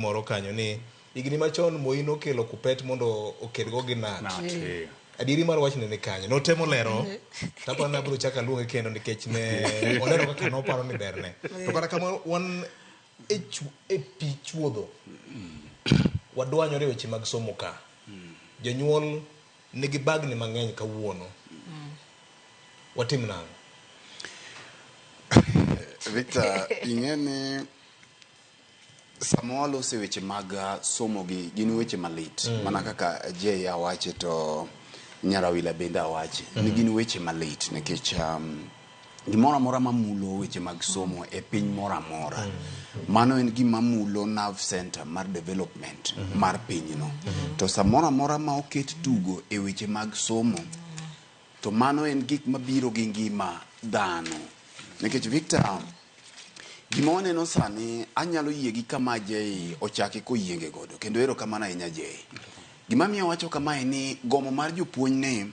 moro kanyo ni igni machon Moi nokelo kupet mondo okedgo gi Nat. Adieri mar wachne ni kanyo notemo lero tapa na bro chaka luonge kendo nikech ne olero kaka noparo ni berne to kata kamano wan e pi chuodho wadwanyore weche mag somo ka jonyuol nigi bagni mang'eny kawuono watim nang'o? Victor, ing'eni sama walose weche mag somo gi gin weche malit mana kaka Jay awache to Nyarawila bende awache ni gin weche malit nikech gimoro amora mamulo weche mag somo e piny moro amora mano en gima mulo nerve center mar development mar pinyno to samoro amora ma oket tugo e weche mag somo to mano en gik mabiro gi ngima dhano nikech Victor gima waneno sani anyalo yie gi kama Jay ochaki koyienge godo kendo ero kamano ahinya Jay. Gima miyo wacho kama ni gomo mar jopuonj ne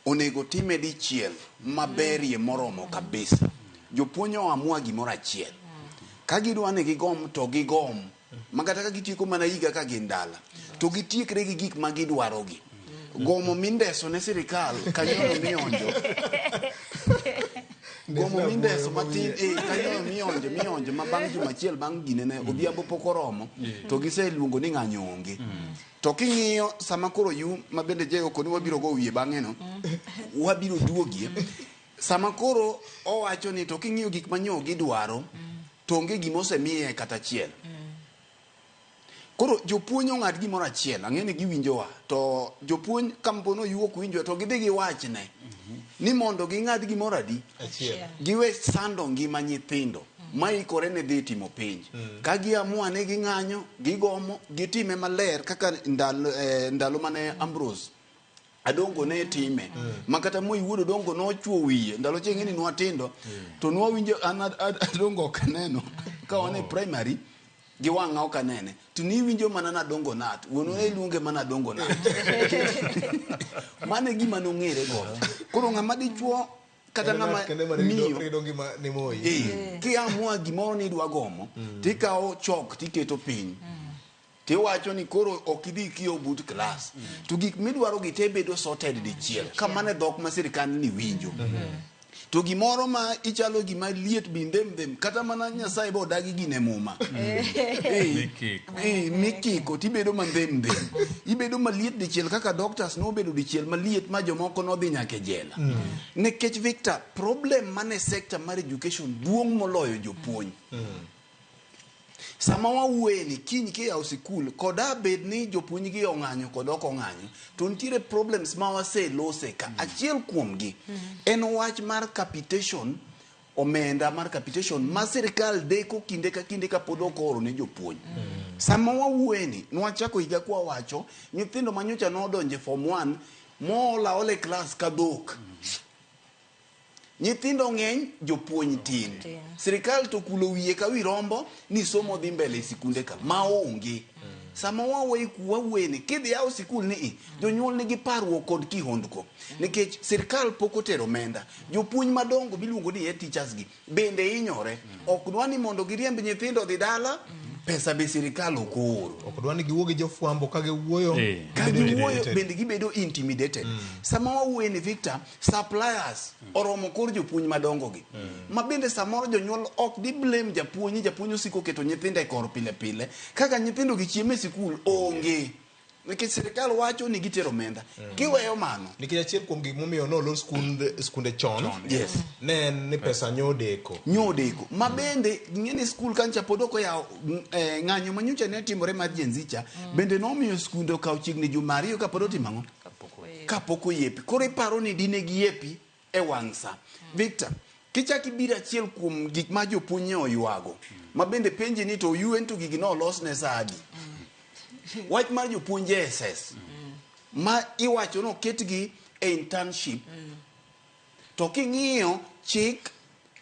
onego time dichiel maberie moromo kabisa. Jopuonj oamua gimoro achiel. Ka gidwa ni gigom to gigom. Makata ka gitieko mana higa ka gin dala. To gitiekre gi gik ma gidwarogi. Gomo mindeso ne sirikal kanyono mionjo. Gomo mindeso matin kanyono mionjo ma bang' juma achiel bang' ginene odhiambo pok oromo to giseluongo ni ng'anyo onge. To king'iyo sama koro ma bende Jay okoni wabiro go wiye bang'e no wabiro duogie sama koro owacho ni to king'iyo gik manyo gidwaro to onge gima osemiye kata achiel. Koro jopuonj ong'ad gimoro achiel ang'eni giwinjowa to jopuonj kampono ok winjo to gidhi giwachne ni mondo ging'ad gimoro adi achiel giwe sando ngima nyithindo maikore ne dhi timo penj ka giamua ne ging'anyo gigomo gitime maler kaka ndalo mane Ambrose Adongo ne time makata Moi Wuod Odongo nochuo wiye ndalo chenge ni nwatindo to nwawinjo Adongo kaneno ka wane primary gi wang'a okanene to ni winjo mana na Adongo Nat wono ne luonge mana Adongo Nat mane gima nong'ere godo koro ng'ama dichuo kata ng'ama miyo ni Moi kiamua gimoro ni idwa gomo tikawo chok tiketo piny tiwacho ni koro ok idhi kiyo but class to gik midwaro gi te bedo sorted dichiel kamane dhok ma sirikal ni winjo to gimoro ma ichalo gima liet bindem kata mana Nyasaye bo dagi gine muma mikiko tibedo mandem ibedo maliet dichiel kaka doctors no bedo dichiel maliet ma jomoko no dhi nyaka jela nikech Victor problem mane sector mar education duong' moloyo jopuonj sama wawuoye ni kiny kiyawo sikul koda bed ni jopuonj gi ong'anyo kod ok ong'anyo to nitiere problems ma waselose ka achiel kuomgi en wach mar capitation omenda mar capitation ma sirikal deko kinde ka kinde ka pod ok ooro ne jopuonj sama wawuoye ni nwachako higa kwa wacho nyithindo manyocha nodonje form 1 mola ole class ka dhok nyithindo ng'eny jopuonj tin sirikal to kulo wiye ka wi rombo ni somo dhi mbele sikunde ka maonge sama wawuoye ni kidhi yawo sikul ni jonyuol nigi parruok kod kihondko nikech sirikal pok otero omenda jopuonj madongo miluongo ni teachers gi bende hinyore ok dwa ni mondo giriemb nyithindo dhi dala pesa be sirikal okoro ok dwa ni giwuogi jofwambo ka giwuoyo bende gibedo intimidated sama wawuoye ni Victor suppliers oromo kor jopuonj madongo gi ma bende samoro jonyuol ok di blame japuonj osiko keto nyithindo e kor pile kaka nyithindo gi chiemo e sikul onge nikech sirikal wacho ni gitero omenda kiweyo mano nikech achiel kuom gik momiyo nolor skunde chon ne ni pesa nyodeko ma bende ng'eni skul kancha pod ok oyawo ng'anyo manyocha ne timore mar jenzicha bende nomiyo skunde okawo chiegni juma ariyo kapod otimo ang'o kapok oyepi koro iparo ni dine giyepi e wang' sa Victor kichaki biro achiel kuom gik ma jopuonj oywago ma bende penji ni to UN to gigi nolos ne sadi wach mar jopuonj SS ma iwacho no ketgi e internship to king'iyo chik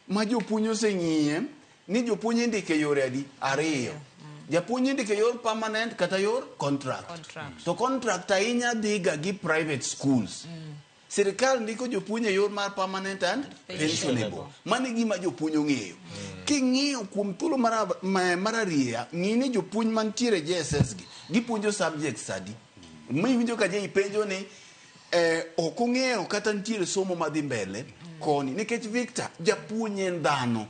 ma jopuonj oseng'iye ni jopuonj indike yore adi ariyo japuonj indike yor permanent kata yor contract to contract ahinya dhiga gi private schools sirikal ndiko jopuonj e yor mar permanent and pensionable. Mano gima jopuonj ong'eyo. King'iyo kuom thuolo mar ariya, ng'ini jopuonj mantiere JSS gi gipuonjo subjects adi. Miwinjo ka je ipenjo ni ok ong'eyo kata ntiere somo madhi mbele koni, nikech Victor, japuonj en dhano.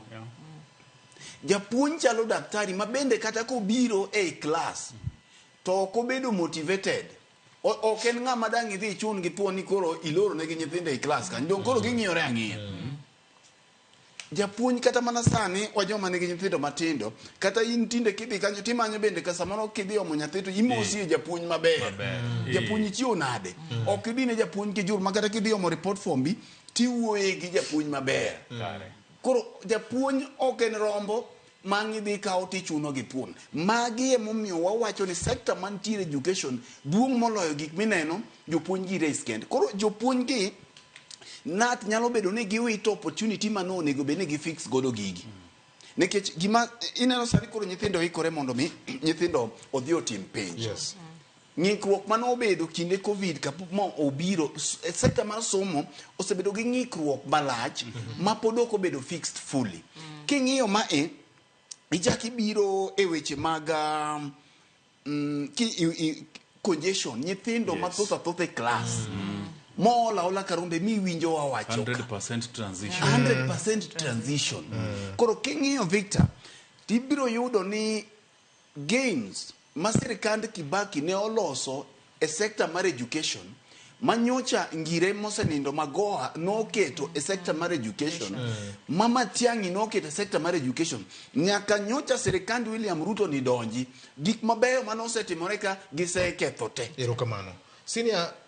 Japuonj chalo daktari ma bende kata kobiro e class to ok obedo motivated. Ok en ng'ama dang' idhi chun gi thuon ni koro iloro ne gi nyithindo e class kan, dong' koro ging'iyore ang'iya. Japuonj kata mana sani wajoma nigi nyithindo matindo, kata in tinde kidhi kanyo timanyo bende ka samoro kidhi omo nyathi to imosi japuonj maber. Japuonj chiwo nade. Ok idhi ne japuonj kijur ma kata kidhi omo report form bi tiwuoye gi japuonj maber. Koro japuonj ok en rombo mang' idhi kawo tichuno gi thuon. Magi emomiyo wawacho ni sector mantiere education duong' moloyo gik mineno jopuonj gi raise kende. Koro jopuonj gi nat nyalo bedo ni giwito opportunity mano onego bed ni gifix godo gigi. Nikech gima ineno sani koro nyithindo ikore mondo mi nyithindo odhi otim penj. Yes. Ng'ikruok mano obedo kinde Covid kapok ma obiro, sector mar somo osebedo gi ng'ikruok malach ma pod ok obedo fixed fully. King'iyo mae ichak ibiro e weche mag congestion, nyithindo mathoth athoth e class. Mola ola karumbe miwinjo wawacho 100% transition. 100% transition. Koro king'iyo Victor, tibiro yudo ni gains ma sirikand Kibaki ne oloso e sector mar education, manyocha ngire mosenindo Magoha noketo e sector mar education, Mama Tiang'i noketo e sector mar education, nyaka nyocha sirikand William Ruto ni donji, gik mabeyo manosetimore ka giseketho te. Erokamano. Senior